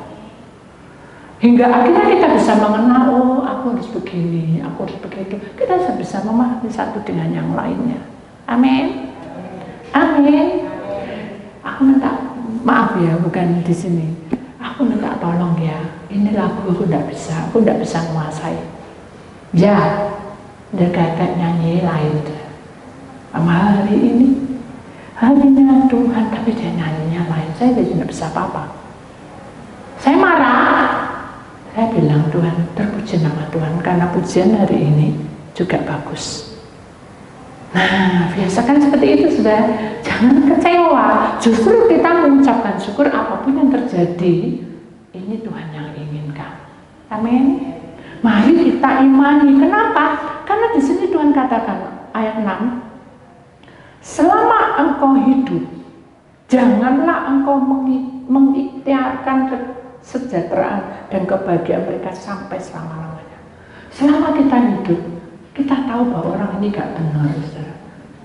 Hingga akhirnya kita bisa mengenal, oh aku harus begini, aku harus begitu. Kita bisa memahami satu dengan yang lainnya. Amin. Amin. Aku minta maaf ya, bukan di sini. Aku minta tolong ya. Ini lagu aku tidak bisa menguasai. Ya, dia kayak nyanyi lain. Sama hari ini, harinya Tuhan, tapi dia nyanyinya lain. Saya tidak bisa apa-apa. Saya marah. Saya bilang, Tuhan, terpuji nama Tuhan, karena pujian hari ini juga bagus. Nah, biasakan seperti itu, sudah. Jangan kecewa. Justru kita mengucapkan syukur apapun yang terjadi, ini Tuhan yang inginkan. Amin. Mari kita imani. Kenapa? Karena di sini Tuhan katakan ayat 6, selama engkau hidup, janganlah engkau mengikhtiarkan kesejahteraan dan kebahagiaan mereka sampai selama-lamanya. Selama kita hidup, kita tahu bahwa orang ini gak benar, saudara.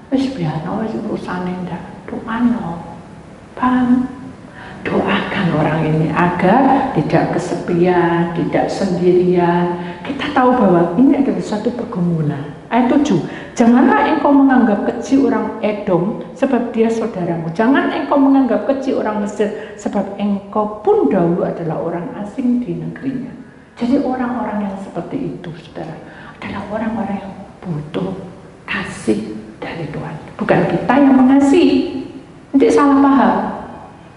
Wis biasa, wis urusane ndak. Doano, paham? Doakan orang ini agar tidak kesepian, tidak sendirian. Kita tahu bahwa ini adalah satu pergumulan. Ayat 7, janganlah engkau menganggap kecil orang Edom sebab dia saudaramu. Jangan engkau menganggap kecil orang Mesir sebab engkau pun dahulu adalah orang asing di negerinya. Jadi orang-orang yang seperti itu, saudara, adalah orang-orang yang butuh kasih dari Tuhan. Bukan kita yang mengasihi. Nanti salah paham.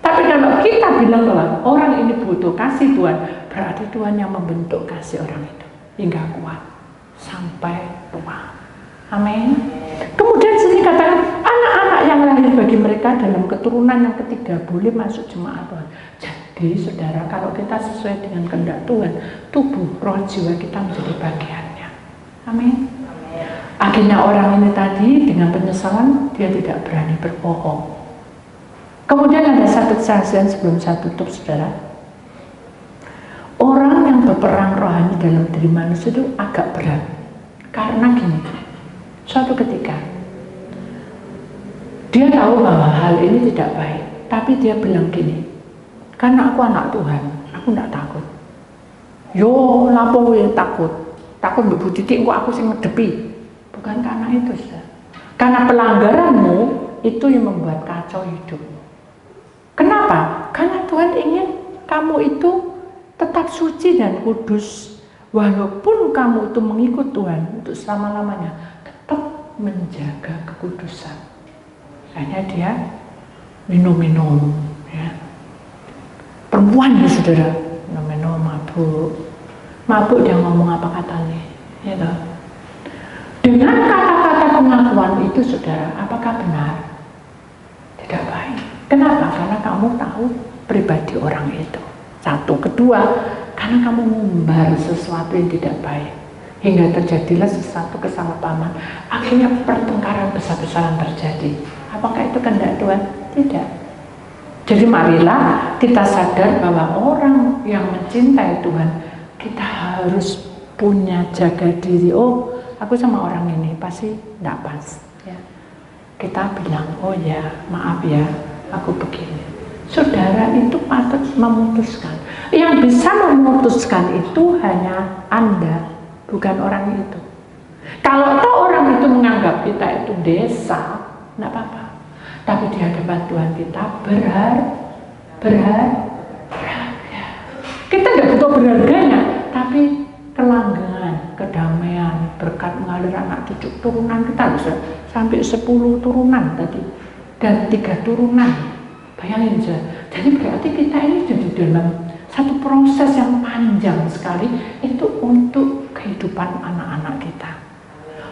Tapi kalau kita bilang bahwa orang ini butuh kasih Tuhan, berarti Tuhan yang membentuk kasih orang itu hingga kuat sampai tua. Amin. Kemudian sini katakan anak-anak yang lahir bagi mereka dalam keturunan yang ketiga boleh masuk jemaat Tuhan. Jadi saudara, kalau kita sesuai dengan kehendak Tuhan, tubuh, roh, jiwa kita menjadi bagiannya. Amin. Akhirnya orang ini tadi dengan penyesalan dia tidak berani berbohong. Kemudian ada satu kesaksian sebelum saya tutup, saudara. Orang yang berperang rohani dalam diri manusia itu agak berat. Karena gini, suatu ketika dia tahu bahwa hal ini tidak baik, tapi dia bilang gini, karena aku anak Tuhan, aku tidak takut. Yo, lapo ya takut mbak Bu Titik, kok aku sing ngedepi. Bukan karena itu, saudara. Karena pelanggaranmu itu yang membuat kacau hidupmu. Kenapa? Karena Tuhan ingin kamu itu tetap suci dan kudus. Walaupun kamu itu mengikut Tuhan untuk selama-lamanya, tetap menjaga kekudusan. Hanya dia minum-minum, ya. Perempuan ya saudara, minum-minum, mabuk dia ngomong apa katanya, ya toh. Dengan kata-kata pengakuan itu, saudara, apakah benar? Tidak baik. Kenapa? Karena kamu tahu pribadi orang itu. Satu. Kedua, karena kamu mengumbar sesuatu yang tidak baik. Hingga terjadilah sesuatu kesalahpahaman. Akhirnya pertengkaran besar-besaran terjadi. Apakah itu kehendak Tuhan? Tidak. Jadi marilah kita sadar bahwa orang yang mencintai Tuhan, kita harus punya jaga diri. Oh, aku sama orang ini pasti tidak pas. Ya. Kita bilang, oh ya, maaf ya, aku begini. Saudara itu patut memutuskan. Yang bisa memutuskan itu hanya Anda, bukan orang itu. Kalau toh orang itu menganggap kita itu desa, tidak apa-apa. Tapi di hadapan Tuhan kita berharga. Kita tidak butuh berharganya, tapi kelanggengan, kedamaian, berkat mengalir anak cucu turunan kita bisa sampai 10 turunan tadi dan 3 turunan. Bayangin saja. Jadi berarti kita ini jadi dalam satu proses yang panjang sekali itu untuk kehidupan anak-anak kita.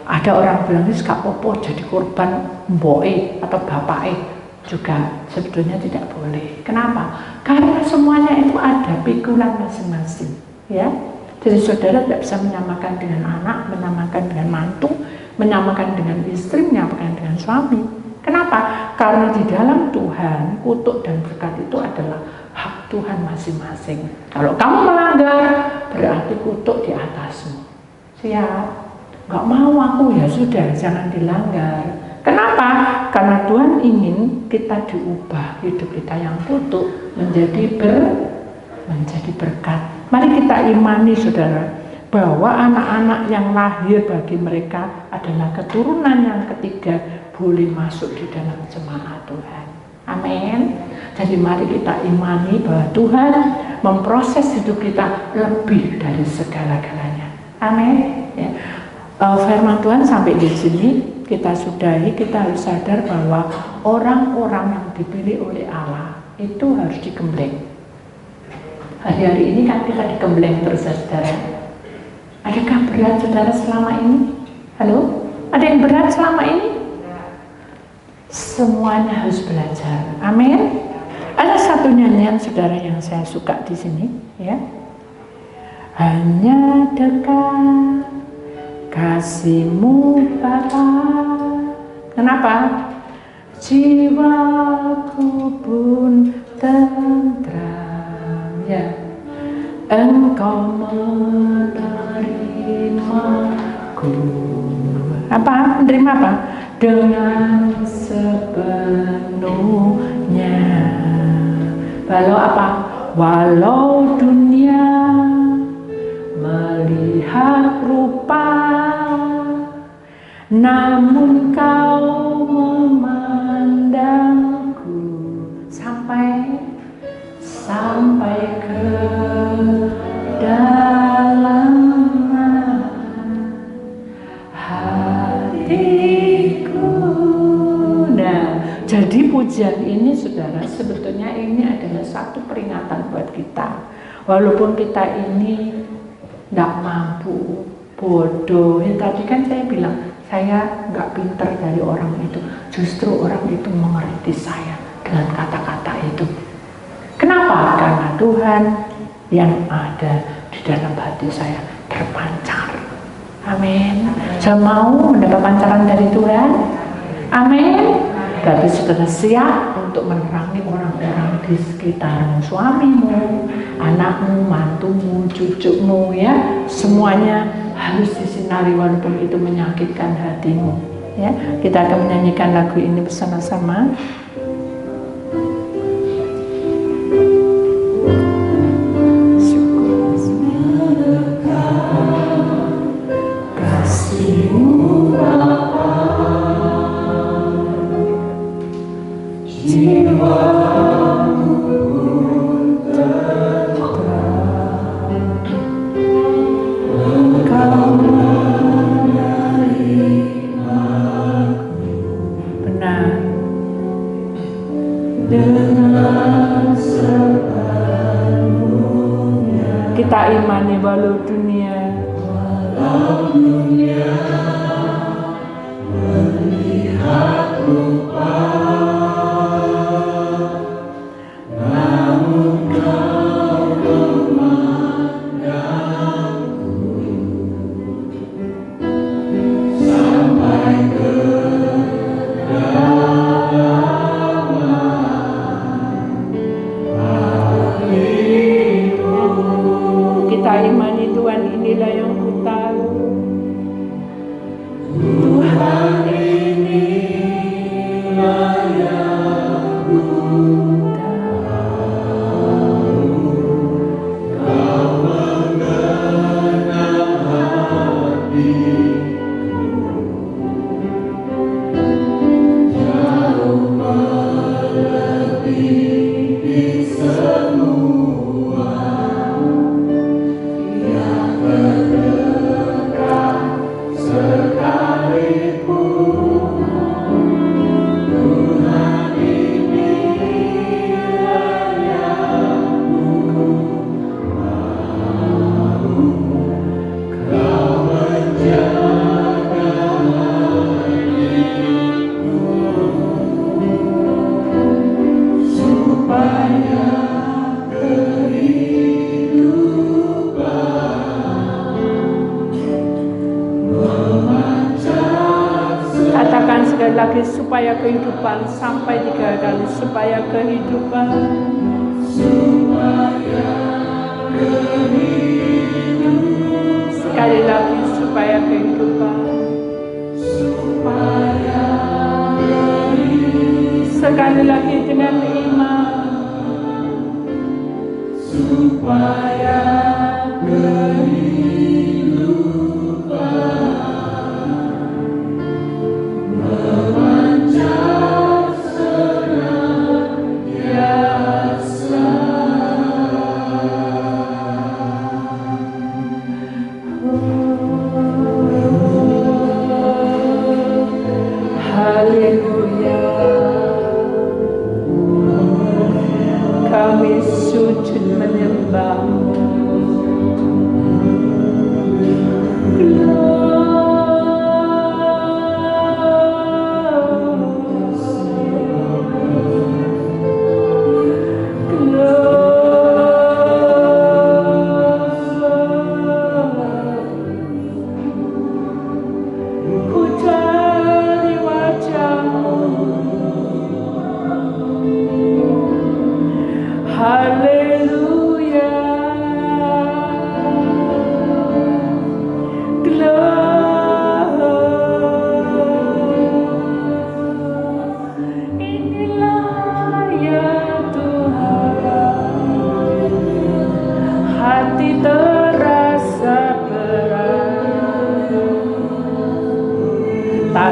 Ada orang bilang ini gak apa-apa jadi korban mboe atau bapake, juga sebetulnya tidak boleh. Kenapa? Karena semuanya itu ada pikulan masing-masing, ya. Jadi saudara tidak bisa menyamakan dengan anak, menyamakan dengan mantu, menyamakan dengan istri, menyamakan dengan suami. Kenapa? Karena di dalam Tuhan, kutuk dan berkat itu adalah hak Tuhan masing-masing. Kalau kamu melanggar, berarti kutuk di atasmu. Siap? Gak mau aku, ya sudah, jangan dilanggar. Kenapa? Karena Tuhan ingin kita diubah, hidup kita yang kutuk menjadi berkat. Mari kita imani, saudara, bahwa anak-anak yang lahir bagi mereka adalah keturunan yang ketiga boleh masuk di dalam jemaat Tuhan. Amin. Jadi mari kita imani bahwa Tuhan memproses hidup kita lebih dari segala-galanya. Amin. Ya. Firman Tuhan sampai di sini kita sudahi. Kita harus sadar bahwa orang-orang yang dipilih oleh Allah itu harus digembleng. Hari-hari ini kan kita digembleng terus ya saudara. Adakah berat saudara selama ini? Halo? Ada yang berat selama ini? Semuanya harus belajar. Amin. Ada satu nyanyian saudara yang saya suka di sini, ya. Hanya dekat kasih-Mu Bapa. Kenapa? Jiwaku pun tentram, ya. Engkau menerimaku. Apa? Menerima apa? Dengan sepenuhnya. Walau apa? Walau dunia melihat rupa, namun kau memandangku sampai ke dalam hatiku. Nah, jadi pujian ini saudara, sebetulnya ini adalah satu peringatan buat kita. Walaupun kita ini tidak mampu, bodoh, ya tadi kan saya bilang, saya nggak pinter dari orang itu, justru orang itu mengerti saya dengan kata-kata itu. Kenapa? Karena Tuhan yang ada di dalam hati saya terpancar. Amin. Saya mau mendapat pancaran dari Tuhan. Amin. Tapi saudara siap untuk menerangi orang-orang di sekitarmu, suamimu, anakmu, mantumu, cucumu, ya, semuanya harus disinari walaupun itu menyakitkan hatimu. Ya, kita akan menyanyikan lagu ini bersama-sama. Kita imani walau dunia melihat rupa, namun kau memandangku sampai ke kita imani Tuhan inilah yang ku tahu. Tuhan inilah yang ku tahu. Kau mengenal hatiku, jauh melebihi semua. Katakan sekali lagi, supaya kehidupan, sampai 3 kali, supaya kehidupan, supaya kehidupan, sekali lagi, supaya kehidupan, supaya kehidupan, sekali lagi dengan iman, supaya kehidupan memancar senantiasa. Haleluya. Kami sujud menyembah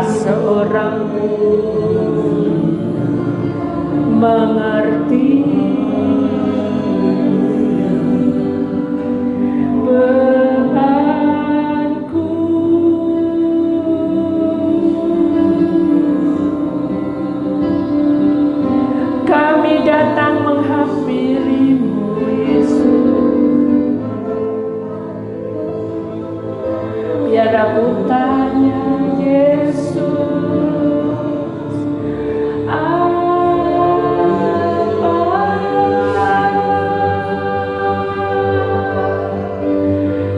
seorang mengerti bebanku. Kami datang menghampirimu, Yesus. Biar aku tanya, Yesus,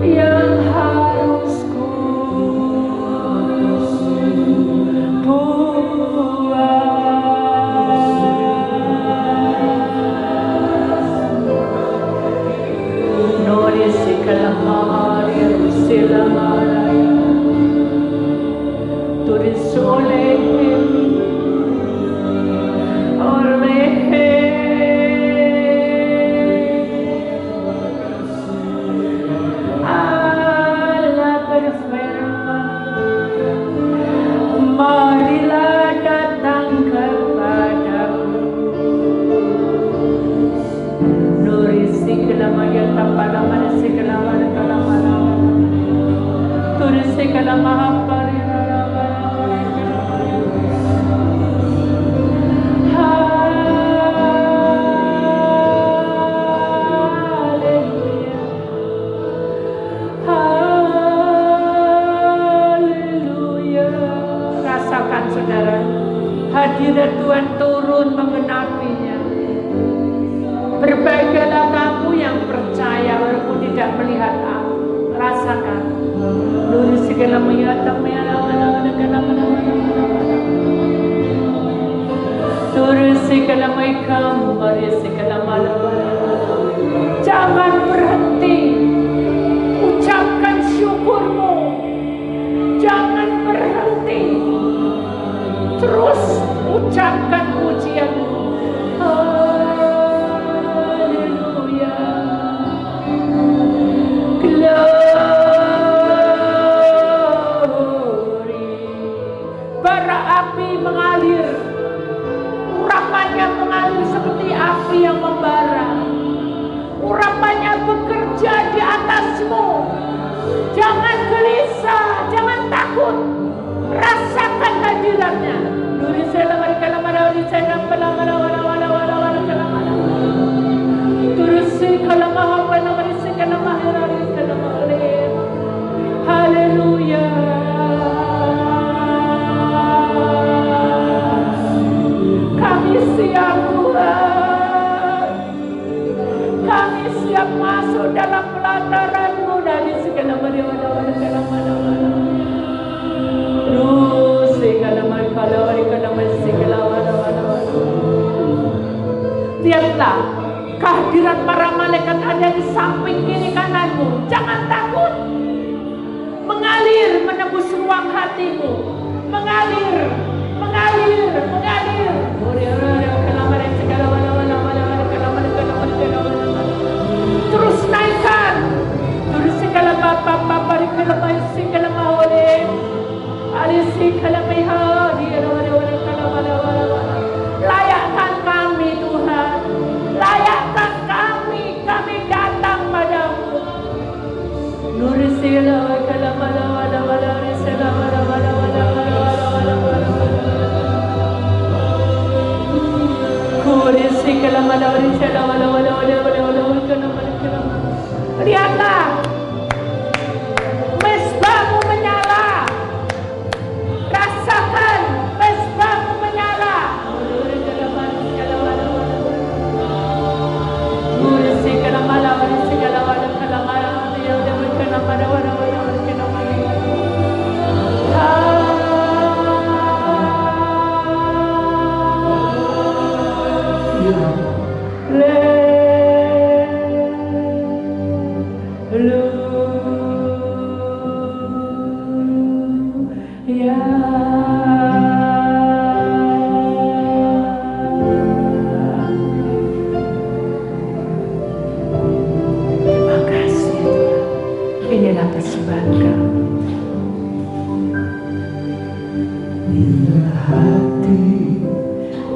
yang harus ku buat. Norisi kalamari rusilamaraya turisole marilah datang kepadamu. Nurisi kelamaya tapala manasi kelamana kalamana turisi kelamaha parirara. Saudara, hadirat Tuhan turun mengenapinya. Berbaikilah kamu yang percaya walaupun tidak melihat aku. Rasakan. Lurus segala menyatam turus segala maikam baris segala malam. Jangan berhenti. Ucapkan syukurmu. Jangan berhenti. Terus ucapkan pujianmu. Haleluya. Glory. Bara api mengalir. Urapannya mengalir seperti api yang membara. Urapannya bekerja di atasmu. Jangan gelisah, jangan takut. Rasakan hadiratnya. Nuri selamari kalamara uri selam kalamara wala wala wala wala kalamara. Turusi kalamaha wala wala si kalamaha uri kalamara. Haleluya. Kami siap Tuhan. Kami siap masuk dalam pelataran-Mu dari segala wala wala wala kalamara wala. Lihatlah kehadiran para malaikat ada di samping kiri kananmu. Jangan takut. Mengalir menembus ruang hatimu. Mengalir, mengalir, mengalir. Terus naikkan. Terus segala bapa-bapa segala segala oleh. Alisi kalamiha layakkan kami Tuhan, layakkan kami datang padamu. Nurisila kalamala wala wala risala wala wala wala wala wala wala kurisi kalamala risala wala wala wala wala wala wala. Lihatlah mesbahmu menyala. Rasakan mesbahmu menyala. Urisi kalamala urisi kalamala kalamala dia udah berkenan pada wala-wala berkenan pada.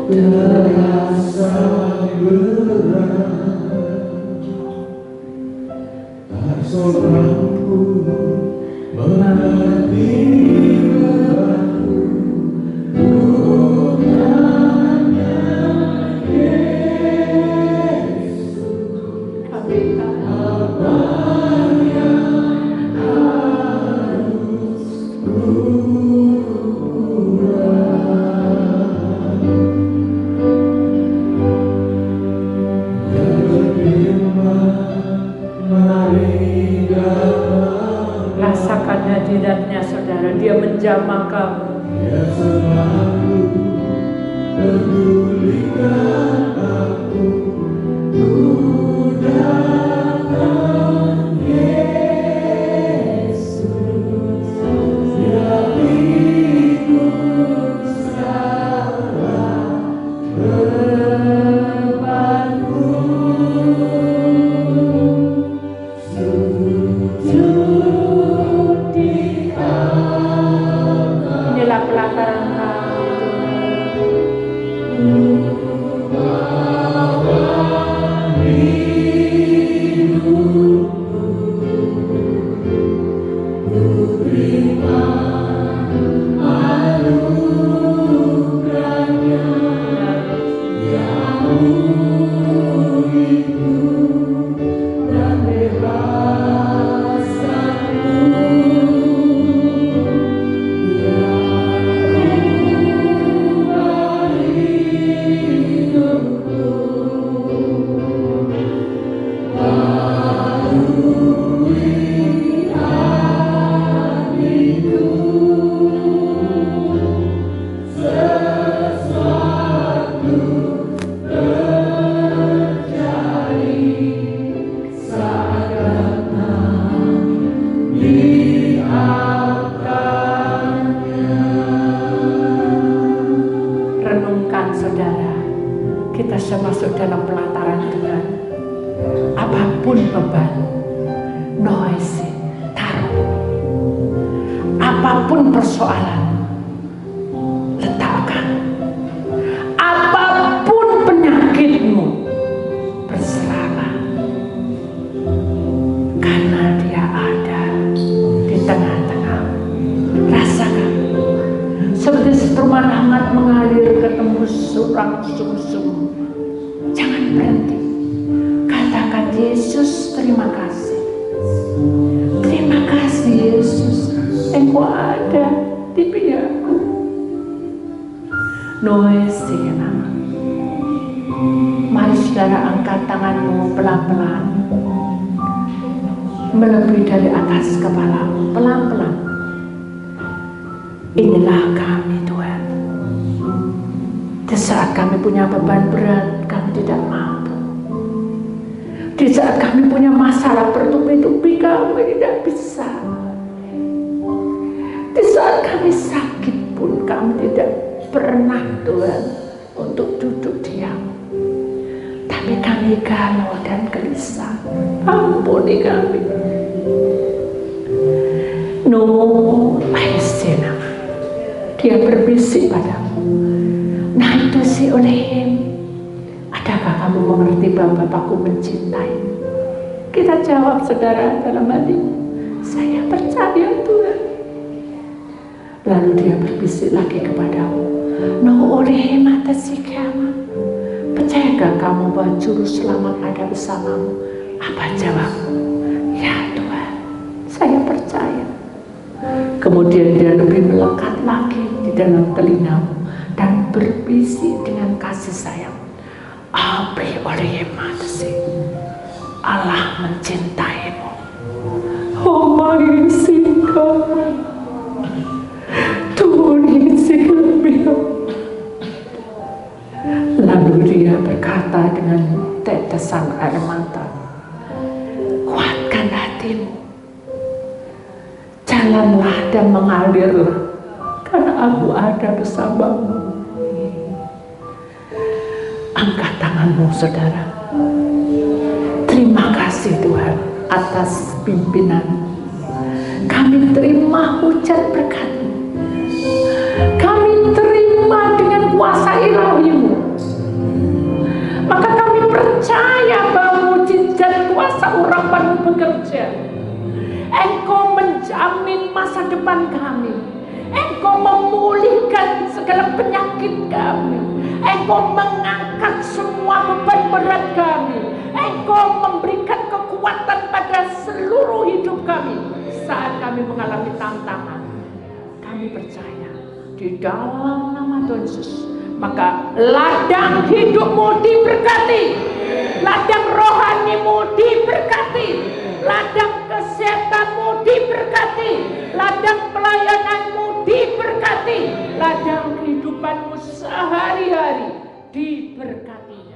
terasa berat, tak seorang pun mengerti beratku. Hanya Yesus, apa yang harus rasakan hadiratnya saudara, dia menjamah kamu. Dia selalu pedulikan aku. Ku datang Yesus, dia ikut salah bebanku. Inilah pelataran kamu. Renungkan saudara, kita sudah masuk dalam pelataran Tuhan. Apapun beban, noise, taruh. Apapun persoalan, letakkan. Apapun penyakitmu, berserahlah. Karena dia ada di tengah-tengah. Rasakan. Seperti seteruman hangat mengalir ke tembus surang sum-sum. Jangan berhenti. Katakan, Yesus, terima kasih. Terima kasih Yesus, Engkau ada di pihakku. Noesina. Mari saudara angkat tanganmu pelan-pelan. Melebihi dari atas kepalamu, pelan-pelan. Inilah kami Tuhan. Di saat kami punya beban berat, kami tidak mampu. Di saat kami punya masalah bertubi-tubi, kami tidak bisa. Di saat kami sakit pun, kami tidak pernah Tuhan untuk duduk diam. Tapi kami galau dan gelisah. Ampuni kami. Aisina. Dia berbisik padamu. Nah itu si Olehim. Adakah kamu mengerti bahwa Bapakku mencintai? Kita jawab saudara dalam hati, saya percaya Tuhan. Lalu dia berbisik lagi kepadamu. No Olehim atas si kiamat. Percayakah kamu bahwa juru selamat ada bersamamu? Apa jawabmu? Ya Tuhan, saya percaya. Kemudian dia lebih melekat lagi di dalam telingamu dan berbisik dengan kasih sayang. Abi oleh mati, Allah mencintaimu. Oh mengisi kamu, Tuhan isi lebih. Lalu dia berkata dengan tetesan air mata, kuatkan hatimu. Jalanlah dan mengalirlah, karena aku ada bersamamu. Angkat tanganmu saudara. Terima kasih Tuhan atas pimpinan. Kami terima hujan berkat-Mu. Kami terima dengan kuasa ilahi-Mu. Indonesia. Engkau menjamin masa depan kami. Engkau memulihkan segala penyakit kami. Engkau mengangkat semua beban berat kami. Engkau memberikan kekuatan pada seluruh hidup kami saat kami mengalami tantangan. Kami percaya di dalam nama Tuhan Yesus, maka ladang hidupmu diberkati, ladang rohanimu diberkati, ladang kesehatanmu diberkati, ladang pelayananmu diberkati, ladang kehidupanmu sehari-hari diberkati.